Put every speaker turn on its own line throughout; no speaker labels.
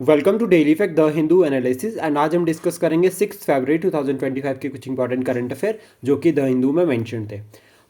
Welcome to daily fact the Hindu analysis and आज हम discuss करेंगे 6 फरवरी 2025 के कुछ इंपॉर्टेंट करंट अफेयर जो कि द हिंदू में मेंशन थे।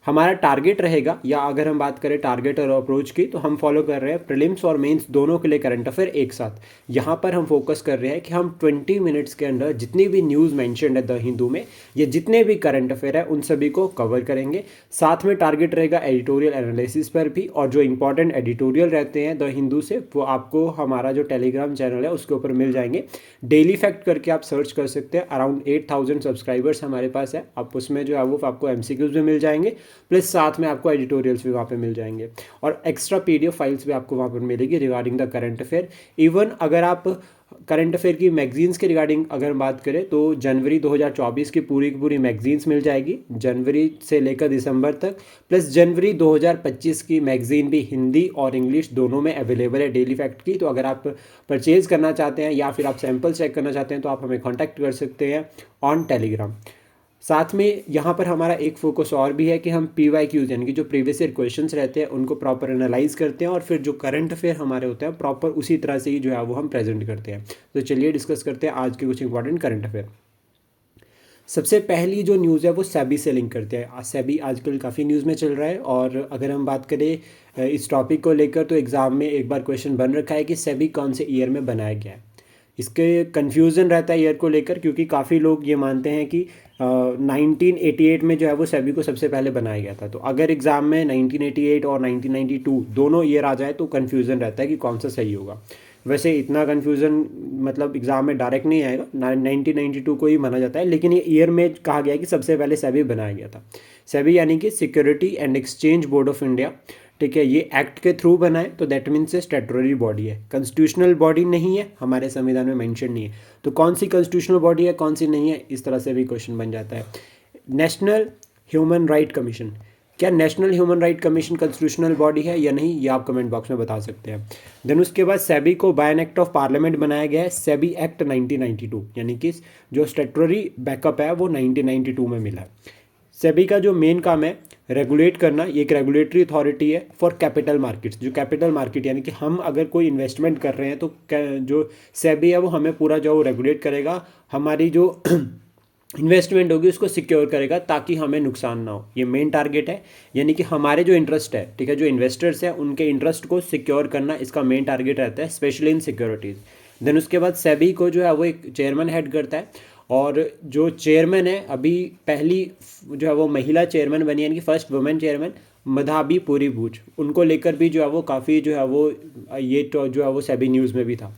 हमारा टारगेट रहेगा, या अगर हम बात करें टारगेट और अप्रोच की, तो हम फॉलो कर रहे हैं प्रीलिम्स और मेंस दोनों के लिए करंट अफेयर एक साथ। यहाँ पर हम फोकस कर रहे हैं कि हम 20 मिनट्स के अंदर जितनी भी न्यूज़ मेंशन है द हिंदू में, ये जितने भी करंट अफेयर है उन सभी को कवर करेंगे। साथ में टारगेट रहेगा एडिटोरियल एनालिसिस पर भी, और जो इंपॉर्टेंट एडिटोरियल रहते हैं द हिंदू से वो आपको हमारा जो टेलीग्राम चैनल है उसके ऊपर मिल जाएंगे। डेली फैक्ट करके आप सर्च कर सकते हैं। अराउंड 8,000 सब्सक्राइबर्स हमारे पास है। आप उसमें जो है वो आपको एमसीक्यूज भी मिल जाएंगे, प्लस साथ में आपको एडिटोरियल्स भी वहाँ पे मिल जाएंगे, और एक्स्ट्रा पीडीएफ फाइल्स भी आपको वहाँ पर मिलेगी regarding the current affair. Even अगर आप करंट अफेयर की मैगजीन्स के रिगार्डिंग अगर बात करें तो जनवरी 2024 की पूरी मैगजीन्स मिल जाएगी, जनवरी से लेकर दिसंबर तक। प्लस जनवरी 2025 की मैगजीन भी हिंदी और इंग्लिश दोनों में अवेलेबल है डेली फैक्ट की। तो अगर आप परचेज़ करना चाहते हैं या फिर आप सैम्पल चेक करना चाहते हैं तो आप हमें कॉन्टैक्ट कर सकते हैं ऑन टेलीग्राम। साथ में यहाँ पर हमारा एक फोकस और भी है कि हम PYQs यानी कि जो प्रीवियस ईयर क्वेश्चंस रहते हैं उनको प्रॉपर एनालाइज करते हैं, और फिर जो करंट अफेयर हमारे होते हैं प्रॉपर उसी तरह से ही जो है वो हम प्रेजेंट करते हैं। तो चलिए डिस्कस करते हैं आज के कुछ इंपॉर्टेंट करंट अफेयर। सबसे पहली जो न्यूज़ है वो सेबी से लिंक करते हैं। सेबी आजकल काफ़ी न्यूज़ में चल रहा है, और अगर हम बात करें इस टॉपिक को लेकर तो एग्ज़ाम में एक बार क्वेश्चन बन रखा है कि सेबी कौन से ईयर में बनाया गया है। इसके कन्फ्यूज़न रहता है ईयर को लेकर, क्योंकि काफ़ी लोग ये मानते हैं कि 1988 में जो है वो सेबी को सबसे पहले बनाया गया था। तो अगर एग्ज़ाम में 1988 और 1992 दोनों ईयर आ जाए तो कन्फ्यूज़न रहता है कि कौन सा सही होगा। वैसे इतना कन्फ्यूज़न मतलब एग्ज़ाम में डायरेक्ट नहीं आएगा, 1992 को ही माना जाता है, लेकिन ये ईयर में कहा गया है कि सबसे पहले सेबी बनाया गया था। सेबी यानी कि security and exchange board of India, ठीक है। ये एक्ट के थ्रू बना है, तो दैट मीन्स से स्टैट्यूटरी बॉडी है, कॉन्स्टिट्यूशनल बॉडी नहीं है, हमारे संविधान में मेंशन नहीं है। तो कौन सी कॉन्स्टिट्यूशनल बॉडी है कौन सी नहीं है, इस तरह से भी क्वेश्चन बन जाता है। नेशनल ह्यूमन राइट कमीशन, क्या national human right commission constitutional body है या नहीं, ये आप कमेंट बॉक्स में बता सकते हैं। देन उसके बाद सेबी को by an act of parliament बनाया गया है, सेबी एक्ट 1992, यानी कि जो स्टैट्यूटरी बैकअप है वो 1992 में मिला है। सेबी का जो मेन काम है रेगुलेट करना, ये एक रेगुलेटरी अथॉरिटी है फॉर कैपिटल मार्केट्स। जो कैपिटल मार्केट यानी कि हम अगर कोई इन्वेस्टमेंट कर रहे हैं तो जो सेबी है वो हमें पूरा जो रेगुलेट करेगा, हमारी जो इन्वेस्टमेंट होगी उसको सिक्योर करेगा ताकि हमें नुकसान ना हो। ये मेन टारगेट है, यानी कि हमारे जो इंटरेस्ट है, ठीक है, जो इन्वेस्टर्स हैं उनके इंटरेस्ट को सिक्योर करना इसका मेन टारगेट रहता है, स्पेशली इन सिक्योरिटीज़। देन उसके बाद सेबी को जो है वो एक चेयरमैन हेड करता है, और जो चेयरमैन है अभी पहली जो है वो महिला चेयरमैन बनी, यानी कि फर्स्ट वुमेन चेयरमैन मधाबी पूरी बूच, उनको लेकर भी जो है वो काफ़ी जो है वो ये तो जो है वो सेबी न्यूज़ में भी था।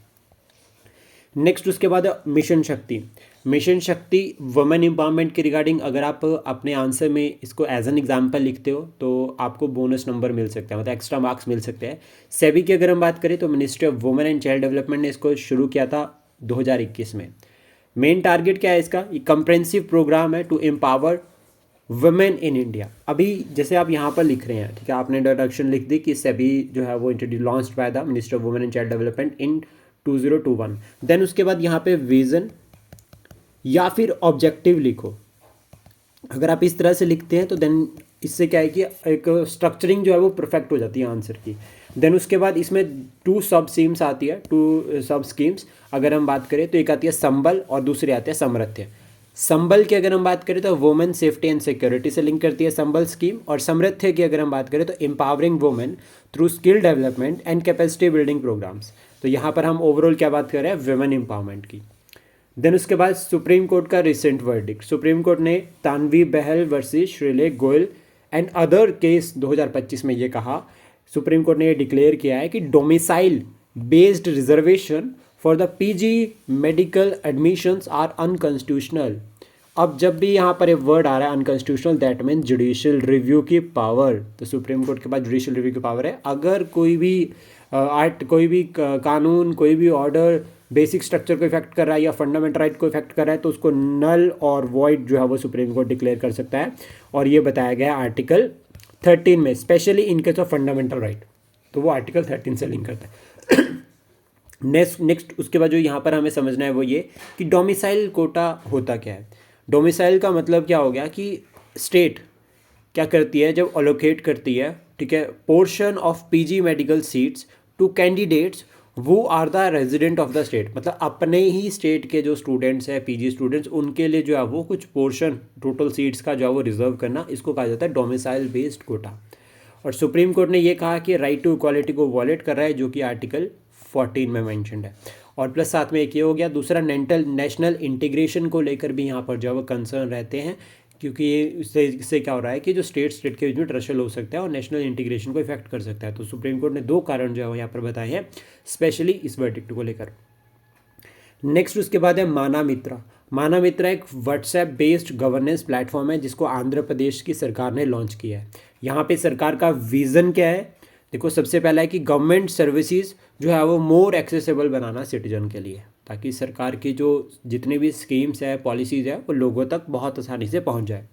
नेक्स्ट उसके बाद मिशन शक्ति। मिशन शक्ति वुमेन एम्पावरमेंट के रिगार्डिंग अगर आप अपने आंसर में इसको एज एन एग्जाम्पल लिखते हो तो आपको बोनस नंबर मिल सकता है, मतलब एक्स्ट्रा मार्क्स मिल सकते हैं। सेबी की अगर हम बात करें तो ministry of women and child development ने इसको शुरू किया था 2021 में। मेन टारगेट क्या है इसका, ये कंप्रेहेंसिव प्रोग्राम है to empower women in India. अभी जैसे आप यहाँ पर लिख रहे हैं, ठीक है, आपने इंट्रोडक्शन लिख दी कि सेबी जो है वो introduce launched by the minister of women and child development in 2021। Then उसके बाद यहाँ पे विजन या फिर ऑब्जेक्टिव लिखो। अगर आप इस तरह से लिखते हैं तो देन इससे क्या है कि एक स्ट्रक्चरिंग जो है वो परफेक्ट हो जाती है आंसर की। देन उसके बाद इसमें 2 सब स्कीम्स आती है, 2 सब स्कीम्स अगर हम बात करें तो एक आती है संबल और दूसरी आती है समृद्धि। संबल की अगर हम बात करें तो वुमेन सेफ्टी एंड सिक्योरिटी से लिंक करती है संबल स्कीम, और समृद्धि की अगर हम बात करें तो empowering women through skill development and capacity building programs. तो यहाँ पर हम ओवरऑल क्या बात कर रहे हैं, वुमेन एम्पावरमेंट की। देन उसके बाद सुप्रीम कोर्ट का रिसेंट वर्डिक्ट। सुप्रीम कोर्ट ने तानवी बहल वर्सेस श्रीले गोयल एंड अदर केस 2025 में ये कहा, सुप्रीम कोर्ट ने ये डिक्लेयर किया है कि domicile based reservation for the PG medical admissions are unconstitutional. अब जब भी यहाँ पर एक वर्ड आ रहा है unconstitutional, that mean judicial review की पावर। तो सुप्रीम कोर्ट के पास जुडिशियल रिव्यू की पावर है। अगर कोई भी कोई भी कानून, कोई भी ऑर्डर बेसिक स्ट्रक्चर को इफेक्ट कर रहा है या फंडामेंटल राइट को इफेक्ट कर रहा है तो उसको नल और वॉइड जो है वो सुप्रीम कोर्ट डिक्लेयर कर सकता है, और ये बताया गया है आर्टिकल 13 में, specially in case of fundamental right. तो वो आर्टिकल 13 से लिंक करता है। नेक्स्ट उसके बाद जो यहाँ पर हमें समझना है वो ये कि डोमिसाइल कोटा होता क्या है। डोमिसाइल का मतलब क्या हो गया कि स्टेट क्या करती है जब अलोकेट करती है, ठीक है, portion of PG medical seats to candidates who are the resident of the state, मतलब अपने ही स्टेट के जो स्टूडेंट्स हैं, पीजी स्टूडेंट्स, उनके लिए जो है वो कुछ पोर्शन टोटल सीट्स का जो है वो रिजर्व करना, इसको कहा जाता है डोमिसाइल बेस्ड कोटा। और सुप्रीम कोर्ट ने ये कहा कि राइट टू इक्वालिटी को वॉलेट कर रहा है, जो कि आर्टिकल 14 में मैंशनड है। और प्लस साथ में एक ये हो गया, दूसरा नेशनल इंटीग्रेशन को लेकर भी यहाँ पर जो है वो कंसर्न रहते हैं, क्योंकि ये इससे क्या हो रहा है कि जो स्टेट के बीच में ट्रशल हो सकता है और नेशनल इंटीग्रेशन को इफेक्ट कर सकता है। तो सुप्रीम कोर्ट ने 2 कारण जो है यहाँ पर बताए हैं स्पेशली इस वर्डिक्ट को लेकर। नेक्स्ट उसके बाद है माना मित्रा। माना मित्रा एक व्हाट्सएप बेस्ड गवर्नेंस प्लेटफॉर्म है जिसको आंध्र प्रदेश की सरकार ने लॉन्च किया है। यहाँ पे सरकार का विज़न क्या है, देखो सबसे पहला है कि गवर्नमेंट सर्विसेज जो है वो मोर एक्सेसिबल बनाना सिटीजन के लिए, ताकि सरकार की जो जितनी भी स्कीम्स है, पॉलिसीज़ है, वो लोगों तक बहुत आसानी से पहुँच जाए।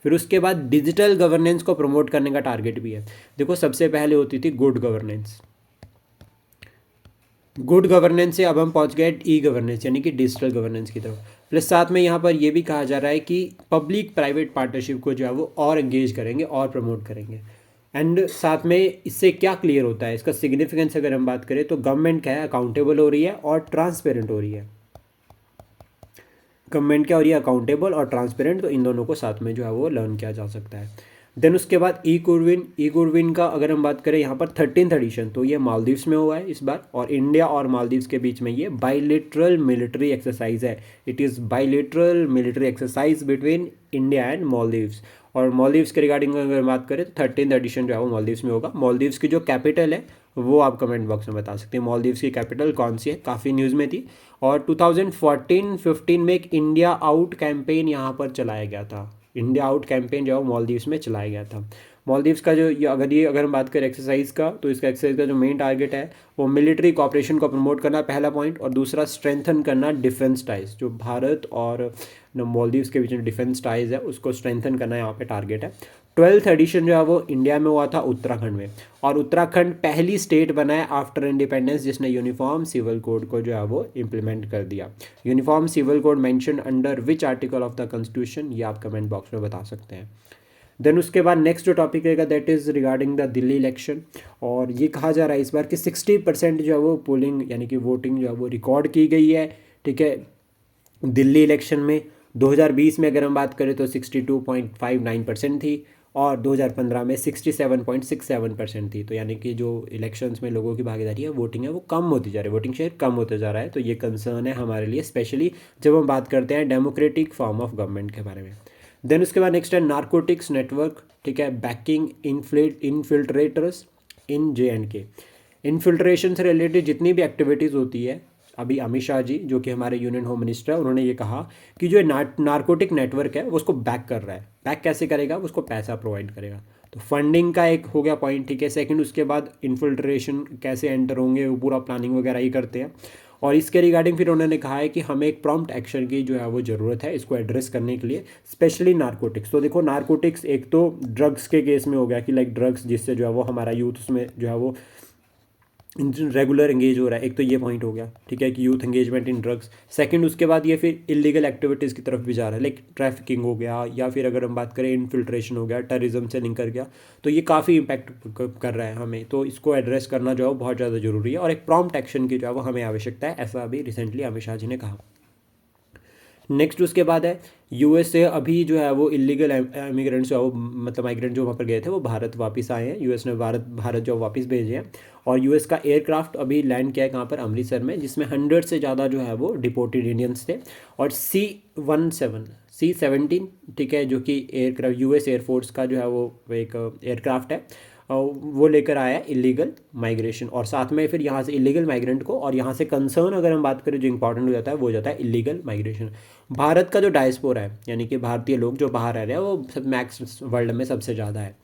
फिर उसके बाद डिजिटल गवर्नेंस को प्रमोट करने का टारगेट भी है। देखो सबसे पहले होती थी गुड गवर्नेंस, गुड गवर्नेंस से अब हम पहुंच गए ई गवर्नेंस यानी कि डिजिटल गवर्नेंस की तरफ। प्लस साथ में यहाँ पर यह भी कहा जा रहा है कि पब्लिक प्राइवेट पार्टनरशिप को जो है वो और एंगेज करेंगे और प्रमोट करेंगे। एंड साथ में इससे क्या क्लियर होता है, इसका सिग्निफिकेंस अगर हम बात करें तो गवर्नमेंट क्या है, अकाउंटेबल हो रही है और ट्रांसपेरेंट हो रही है। गवर्नमेंट क्या हो रही है, अकाउंटेबल और ट्रांसपेरेंट, तो इन दोनों को साथ में जो है वो लर्न किया जा सकता है। देन उसके बाद ई गुरविन का अगर हम बात करें यहाँ पर 13th एडिशन, तो ये मालदीव्स में हुआ है इस बार, और इंडिया और मालदीव्स के बीच में ये बाइलेटरल मिलिट्री एक्सरसाइज है। It is bilateral military exercise between India and Maldives. और मालदीव्स के रिगार्डिंग अगर बात करें तो 13th एडिशन जो है वो मालदीव्स में होगा। मालदीव्स की जो कैपिटल है वो आप कमेंट बॉक्स में बता सकते हैं, मालदीव्स की कैपिटल कौन सी है, काफ़ी न्यूज़ में थी। और 2014-15 में एक इंडिया आउट कैंपेन यहाँ पर चलाया गया था। इंडिया आउट कैंपेन जो है मालदीव्स में चलाया गया था। मालदीव्स का जो अगर हम बात करें एक्सरसाइज का, तो इसका एक्सरसाइज का जो मेन टारगेट है वो मिलिट्री कॉपरेशन को प्रमोट करना, पहला पॉइंट, और दूसरा स्ट्रेंथन करना डिफेंस टाइज, जो भारत और मालदीव्स के बीच में डिफेंस टाइज है उसको स्ट्रेंथन करना यहाँ पे टारगेट है। 12th एडिशन जो है वो इंडिया में हुआ था, उत्तराखंड में, और उत्तराखंड पहली स्टेट बना है आफ्टर इंडिपेंडेंस जिसने यूनिफॉर्म सिविल कोड को जो है वो इम्प्लीमेंट कर दिया। Uniform civil code mention under which article of the constitution, ये आप कमेंट बॉक्स में बता सकते हैं। देन उसके बाद नेक्स्ट जो टॉपिक रहेगा that is regarding the Delhi election. और ये कहा जा रहा है इस बार कि 60% जो है वो पोलिंग यानी कि वोटिंग जो है वो रिकॉर्ड की गई है, ठीक है, दिल्ली इलेक्शन में। 2020 में अगर हम बात करें तो 62.59% थी, और 2015 में 67.67% थी। तो यानी कि जो इलेक्शंस में लोगों की भागीदारी है, वोटिंग है, वो कम होती जा रही है, वोटिंग शेयर कम होते जा रहा है। तो ये कंसर्न है हमारे लिए, स्पेशली जब हम बात करते हैं डेमोक्रेटिक फॉर्म ऑफ गवर्नमेंट के बारे में। देन उसके बाद नेक्स्ट है नारकोटिक्स नेटवर्क, ठीक है, बैकिंग इनफिल्ट्रेटर्स इन JNK। इनफिल्ट्रेशन से रिलेटेड जितनी भी एक्टिविटीज़ होती है, अभी अमित शाह जी जो कि हमारे यूनियन होम मिनिस्टर है, उन्होंने ये कहा कि जो नारकोटिक नेटवर्क है वो उसको बैक कर रहा है। बैक कैसे करेगा, उसको पैसा प्रोवाइड करेगा। तो फंडिंग का एक हो गया पॉइंट, ठीक है। सेकंड उसके बाद इन्फिल्ट्रेशन कैसे एंटर होंगे, वो पूरा प्लानिंग वगैरह ही करते हैं। और इसके रिगार्डिंग फिर उन्होंने कहा है कि हमें एक प्रॉम्प्ट एक्शन की जो है वो ज़रूरत है इसको एड्रेस करने के लिए, स्पेशली नारकोटिक्स। तो देखो नारकोटिक्स एक तो ड्रग्स के केस में हो गया कि लाइक ड्रग्स जिससे जो है वो हमारा यूथ उसमें जो है वो रेगुलर एंगेज हो रहा है, एक तो ये पॉइंट हो गया, ठीक है, कि यूथ एंगेजमेंट इन ड्रग्स। सेकंड उसके बाद ये फिर इलीगल एक्टिविटीज़ की तरफ भी जा रहा है, लाइक ट्रैफिकिंग हो गया, या फिर अगर हम बात करें इन्फिल्ट्रेशन हो गया, टेररिज्म से लिंक कर गया। तो ये काफ़ी इम्पैक्ट कर रहा है हमें, तो इसको एड्रेस करना जो है वो बहुत ज़्यादा ज़रूरी है, और एक प्रॉम्प्ट एक्शन की जो है वो हमें आवश्यकता है, ऐसा अभी रिसेंटली अमित शाह जी ने कहा। नेक्स्ट उसके बाद है यूएस से अभी जो है वो इलीगल इमिग्रेंट्स जो है वो, मतलब माइग्रेंट जो वहाँ पर गए थे वो भारत वापस आए हैं। यूएस ने भारत जो वापस भेजे हैं, और यूएस का एयरक्राफ्ट अभी लैंड किया है कहाँ पर, अमृतसर में, जिसमें 100 से ज़्यादा जो है वो डिपोर्टेड इंडियंस थे। और C-17, ठीक है, जो कि एयरक्राफ्ट यूएस एयरफोर्स का जो है वो एक एयरक्राफ्ट है, वो लेकर आया है इलीगल माइग्रेशन, और साथ में फिर यहाँ से इलीगल माइग्रेंट को, और यहाँ से कंसर्न अगर हम बात करें जो इंपॉर्टेंट हो जाता है वो हो जाता है इलीगल माइग्रेशन। भारत का जो डायस्पोरा है यानी कि भारतीय लोग जो बाहर रह रहे हैं वो सब मैक्स वर्ल्ड में सबसे ज़्यादा है,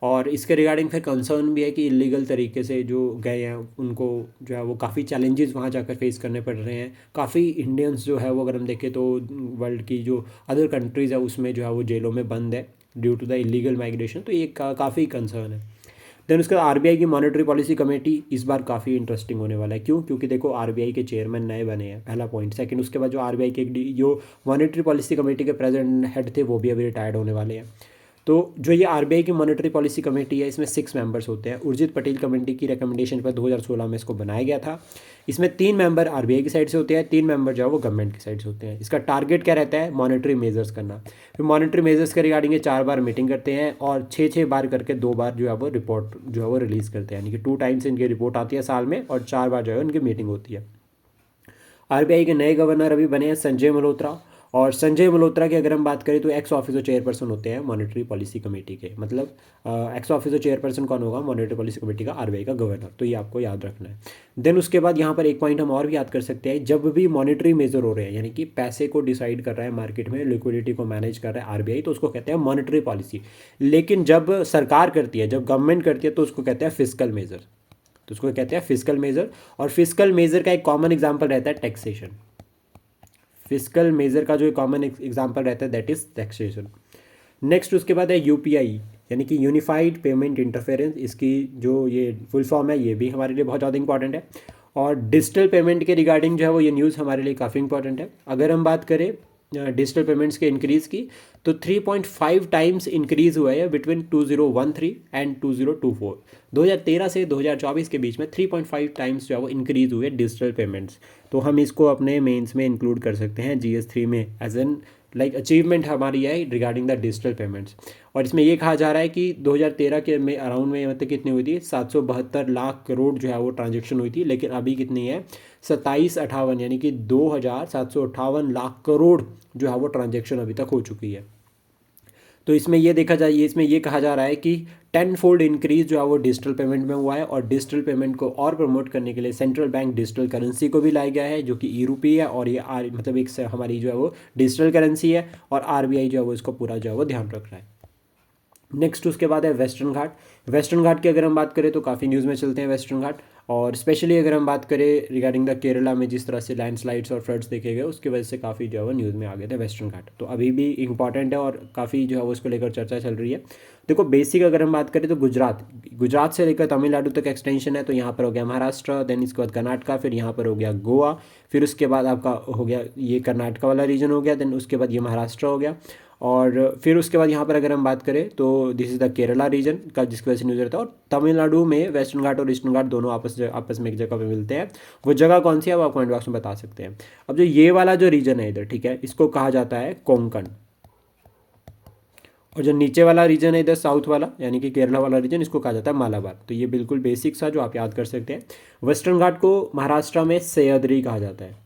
और इसके रिगार्डिंग फिर कंसर्न भी है कि इलीगल तरीके से जो गए हैं उनको जो है वो काफ़ी चैलेंजेस वहाँ जाकर फेस करने पड़ रहे हैं। काफ़ी इंडियंस जो है वो अगर हम देखें तो वर्ल्ड की जो अदर कंट्रीज़ है उसमें जो है वो जेलों में बंद है due to the illegal migration, तो ये काफ़ी कंसर्न है। देन उसके बाद RBI की मॉनेटरी पॉलिसी कमेटी इस बार काफ़ी इंटरेस्टिंग होने वाला है। क्यों? क्योंकि देखो RBI के चेयरमैन नए बने हैं, पहला पॉइंट। सेकंड उसके बाद जो RBI के जो मॉनेटरी पॉलिसी कमेटी के प्रेजेंट हेड थे वो भी अभी रिटायर्ड होने वाले हैं। तो जो ये आरबीआई की मॉनेटरी पॉलिसी कमेटी है, इसमें 6 मेंबर्स होते हैं। उर्जित पटेल कमेटी की रिकमेंडेशन पर 2016 में इसको बनाया गया था। इसमें 3 मेंबर आरबीआई की साइड से होते हैं, 3 मेंबर जो है वो गवर्नमेंट की साइड से होते हैं। इसका टारगेट क्या रहता है? मॉनेटरी मेजर्स करना। फिर मॉनेटरी मेजर्स के रिगार्डिंग ये 4 बार मीटिंग करते हैं और 6-6 बार करके 2 बार जो है वो रिपोर्ट जो है वो रिलीज़ करते हैं, यानी कि 2 टाइम्स इनकी रिपोर्ट आती है साल में और 4 बार जो है उनकी मीटिंग होती है। आरबीआई के नए गवर्नर अभी बने हैं संजय मल्होत्रा, और संजय मल्होत्रा की अगर हम बात करें तो एक्स ऑफिसर चेयरपर्सन होते हैं मॉनेटरी पॉलिसी कमेटी के। मतलब एक्स ऑफिसर चेयरपर्सन कौन होगा? मॉनेटरी पॉलिसी कमेटी का, आरबीआई का गवर्नर। तो ये आपको याद रखना है। देन उसके बाद यहाँ पर एक पॉइंट हम और भी याद कर सकते हैं, जब भी मॉनेटरी मेजर हो रहे हैं, यानी कि पैसे को डिसाइड कर रहा है मार्केट में, लिक्विडिटी को मैनेज कर रहा है आरबीआई, तो उसको कहते हैं मॉनेटरी पॉलिसी। लेकिन जब सरकार करती है, जब गवर्नमेंट करती है, तो उसको कहते हैं फिस्कल मेजर। तो उसको कहते हैं फिस्कल मेजर। और फिस्कल मेजर का एक कॉमन एग्जाम्पल रहता है टैक्सेशन। फिस्कल मेजर का जो कॉमन एग्जांपल रहता है दैट इज टैक्सेशन। नेक्स्ट उसके बाद है यूपीआई, यानी कि यूनिफाइड पेमेंट इंटरफेरेंस। इसकी जो ये फुल फॉर्म है, ये भी हमारे लिए बहुत ज़्यादा इंपॉर्टेंट है। और डिजिटल पेमेंट के रिगार्डिंग जो है वो ये न्यूज़ हमारे लिए काफ़ी इंपॉर्टेंट है। अगर हम बात करें डिजिटल पेमेंट्स के इंक्रीज़ की, तो 3.5 टाइम्स इंक्रीज़ हुआ है बिटवीन 2013 एंड 2024। 2013 से 2024 के बीच में 3.5 टाइम्स जो है वो इंक्रीज़ हुए डिजिटल पेमेंट्स। तो हम इसको अपने मेंस में इंक्लूड कर सकते हैं GS3 में, एज एन लाइक अचीवमेंट हमारी है रिगार्डिंग द डिजिटल पेमेंट्स। और इसमें ये कहा जा रहा है कि 2013 के में अराउंड में मतलब कितनी हुई थी? 772 लाख करोड़ जो है वो ट्रांजेक्शन हुई थी। लेकिन अभी कितनी है? 2758, यानी कि 2758 लाख करोड़ जो है वो ट्रांजेक्शन अभी तक हो चुकी है। तो इसमें ये देखा जाए, इसमें ये कहा जा रहा है कि 10 फोल्ड इंक्रीज जो है वो डिजिटल पेमेंट में हुआ है। और डिजिटल पेमेंट को और प्रमोट करने के लिए सेंट्रल बैंक डिजिटल करेंसी को भी लाया गया है, जो कि ई-रूपी है। और ये मतलब एक हमारी जो है वो डिजिटल करेंसी है, और आरबीआई जो है वो इसको पूरा जो है वो ध्यान रख रहा है। नेक्स्ट उसके बाद है वेस्टर्न घाट। वेस्टर्न घाट की अगर हम बात करें तो काफ़ी न्यूज़ में चलते हैं वेस्टर्न घाट। और स्पेशली अगर हम बात करें रिगार्डिंग द केरला में जिस तरह से लैंडस्लाइड्स और फ्लड्स देखे गए, उसकी वजह से काफ़ी जो है वो न्यूज़ में आ गए थे वेस्टर्न घाट। तो अभी भी इंपॉर्टेंट है और काफ़ी जो है वो उसको लेकर चर्चा चल रही है। देखो बेसिक अगर हम बात करें तो गुजरात से लेकर तमिलनाडु तक एक्सटेंशन है। तो यहाँ पर हो गया महाराष्ट्र, देन इसके बाद कर्नाटका, फिर यहाँ पर हो गया गोवा, फिर उसके बाद आपका हो गया ये कर्नाटका वाला रीजन हो गया, देन उसके बाद ये महाराष्ट्र हो गया। और फिर उसके बाद यहाँ पर अगर हम बात करें तो this is the Kerala region का, जिसकी वजह से न्यूज़ रहता है। और तमिलनाडु में वेस्टर्न घाट और ईस्टर्न घाट दोनों आपस में एक जगह पे मिलते हैं। वो जगह कौन सी है वो आप कमेंट बॉक्स में बता सकते हैं। अब जो ये वाला जो रीजन है इधर, ठीक है, इसको कहा जाता है कोंकण। और जो नीचे वाला रीजन है इधर साउथ वाला, यानी कि केरला वाला रीजन, इसको कहा जाता है मालाबार। तो ये बिल्कुल बेसिक्स है जो आप याद कर सकते हैं। वेस्टर्न घाट को महाराष्ट्र में सह्याद्री कहा जाता है,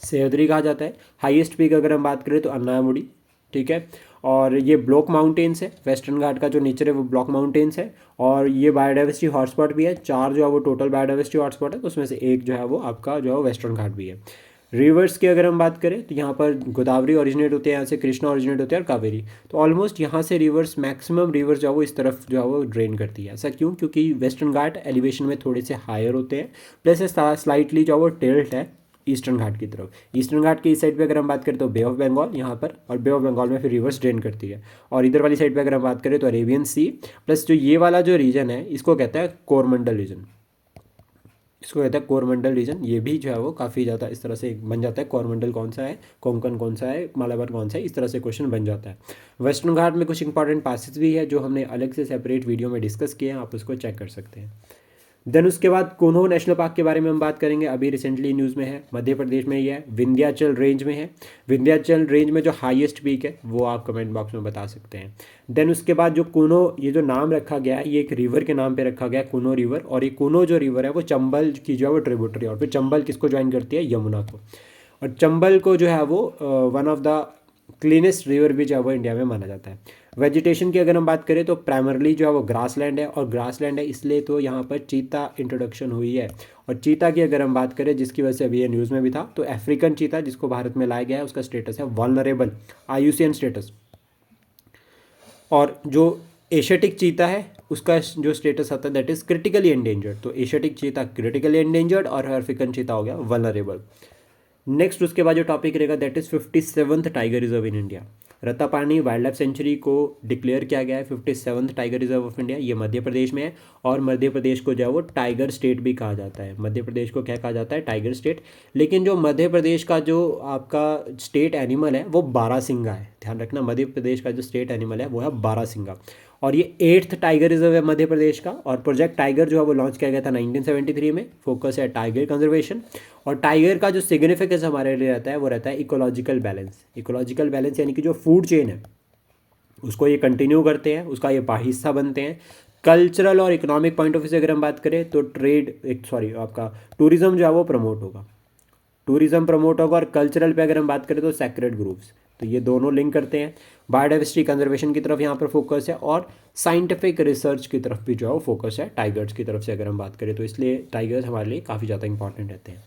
सह्याद्री कहा जाता है। हाईएस्ट पीक अगर हम बात करें तो अन्नायामुडी, ठीक है। और ये ब्लॉक माउंटेन्स है, वेस्टर्न घाट का जो नेचर है वो ब्लॉक माउंटेन्स है। और ये बायोडाइवर्सिटी हॉटस्पॉट भी है, 4 जो है वो टोटल बायोडाइवर्सिटी हॉटस्पॉट है, तो उसमें से एक जो है वो आपका जो है वेस्टर्न घाट भी है। रिवर्स की अगर हम बात करें तो यहाँ पर गोदावरी ओरिजिनेट होते हैं, यहाँ से कृष्णा ओरिजिनेट होते हैं, और कावेरी। तो ऑलमोस्ट यहाँ से रिवर्स, मैक्सिमम रिवर्स जो है वो इस तरफ जो है वो ड्रेन करती है। ऐसा क्यों? क्योंकि वेस्टर्न घाट एलिवेशन में थोड़े से हायर होते हैं, प्लस स्लाइटली जो है वो टिल्ट है ईस्टर्न घाट की तरफ। ईस्टर्न घाट की इस साइड पे अगर हम बात करें तो बे ऑफ बंगाल यहाँ पर, और बे ऑफ बंगाल में फिर रिवर्स ड्रेन करती है। और इधर वाली साइड पे अगर हम बात करें तो अरेबियन सी, प्लस जो ये वाला जो रीजन है इसको कहता है कोरमंडल रीजन, इसको कहता है कोरमंडल रीजन। ये भी जो है वो काफ़ी ज़्यादा इस तरह से बन जाता है, कोरमंडल कौन सा है, कोंकण कौन सा है, मालाबार कौन सा है, इस तरह से क्वेश्चन बन जाता है। वेस्टर्न घाट में कुछ इंपॉर्टेंट पासेस भी है जो हमने अलग से सेपरेट वीडियो में डिस्कस किए हैं, आप उसको चेक कर सकते हैं। देन उसके बाद कुनो नेशनल पार्क के बारे में हम बात करेंगे। अभी रिसेंटली न्यूज़ में है, मध्य प्रदेश में ही है, विंध्याचल रेंज में है। विंध्याचल रेंज में जो हाईएस्ट पीक है वो आप कमेंट बॉक्स में बता सकते हैं। देन उसके बाद जो कुनो, ये जो नाम रखा गया है ये एक रिवर के नाम पे रखा गया है, कुनो रिवर। और ये कुनो जो रिवर है वो चंबल की जो है वो ट्रिब्यूटरी है। और फिर चंबल किसको ज्वाइन करती है? यमुना को। और चंबल को जो है वो one of the cleanest river भी जो है वो इंडिया में माना जाता है। वेजिटेशन की अगर हम बात करें तो प्राइमरली जो है वो ग्रास लैंड है, और ग्रास लैंड है इसलिए तो यहाँ पर चीता इंट्रोडक्शन हुई है। और चीता की अगर हम बात करें, जिसकी वजह से अभी ये न्यूज़ में भी था, तो अफ्रीकन चीता जिसको भारत में लाया गया है उसका स्टेटस है वल्नरेबल, IUCN स्टेटस। और जो एशियाटिक चीता है उसका जो स्टेटस आता है दैट इज़ क्रिटिकली एंडेंजर्ड। तो एशियाटिक चीता क्रिटिकली एंडेंजर्ड और अफ्रीकन चीता हो गया वल्नरेबल। नेक्स्ट उसके बाद जो टॉपिक रहेगा that is 57th tiger reserve in India. Ratapani wildlife sanctuary को डिक्लेयर किया गया है 57th tiger reserve of India, ये मध्य प्रदेश में है। और मध्य प्रदेश को जो है वो टाइगर स्टेट भी कहा जाता है। मध्य प्रदेश को क्या कहा जाता है? Tiger state. लेकिन जो मध्य प्रदेश का जो आपका स्टेट एनिमल है वो बारहसिंगा है। ध्यान रखना, मध्य प्रदेश का जो स्टेट एनिमल है वो है बारहसिंगा। और ये 8th टाइगर रिजर्व है मध्य प्रदेश का। और प्रोजेक्ट टाइगर जो है वो लॉन्च किया गया था 1973 में। फोकस है टाइगर कंजर्वेशन। और टाइगर का जो सिग्निफिकेंस हमारे लिए रहता है वो रहता है इकोलॉजिकल बैलेंस। इकोलॉजिकल बैलेंस यानी कि जो फूड चेन है उसको ये कंटिन्यू करते हैं, उसका ये हिस्सा बनते हैं। कल्चरल और इकोनॉमिक पॉइंट ऑफ व्यू से अगर हम बात करें तो आपका टूरिज्म जो है वो प्रमोट होगा। टूरिज्म प्रमोट होगा। और कल्चरल पे अगर हम बात करें तो सेक्रेड ग्रुप्स, तो ये दोनों लिंक करते हैं। बायोडाइवर्सिटी कंजर्वेशन की तरफ यहाँ पर फोकस है। और साइंटिफिक रिसर्च की तरफ भी जो है वो फोकस है टाइगर्स की तरफ से अगर हम बात करें तो। इसलिए टाइगर्स हमारे लिए काफ़ी ज़्यादा इंपॉर्टेंट रहते हैं।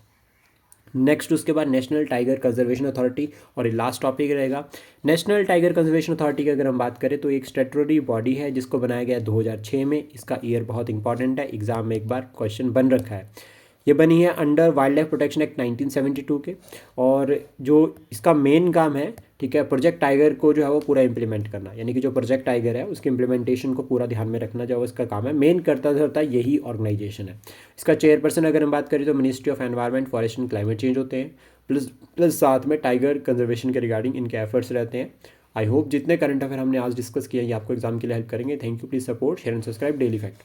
नेक्स्ट उसके बाद नेशनल टाइगर कंजर्वेशन अथॉरिटी, और ये लास्ट टॉपिक रहेगा। नेशनल टाइगर कंजर्वेशन अथॉरिटी की अगर हम बात करें तो एक स्टैट्यूटरी बॉडी है जिसको बनाया गया 2006 में। इसका ईयर बहुत इंपॉर्टेंट है, एग्जाम में एक बार क्वेश्चन बन रखा है। ये बनी है under wild life protection act 1972 के। और जो इसका मेन काम है, ठीक है, प्रोजेक्ट टाइगर को जो है वो पूरा इंप्लीमेंट करना। यानी कि जो प्रोजेक्ट टाइगर है उसके इंप्लीमेंटेशन को पूरा ध्यान में रखना जो इसका काम है। मेन करता धरता यही ऑर्गेनाइजेशन है। इसका चेयरपर्सन अगर हम बात करें तो ministry of environment, forest and climate change होते हैं। प्लस साथ में टाइगर कंजर्वेशन के रिगार्डिंग इनके एफर्ट्स रहते हैं। आई होप जितने करंट अफेयर हमने आज डिस्कस किए हैं ये आपको एग्जाम के लिए हेल्प करेंगे। Thank you, please support, share and subscribe daily fact.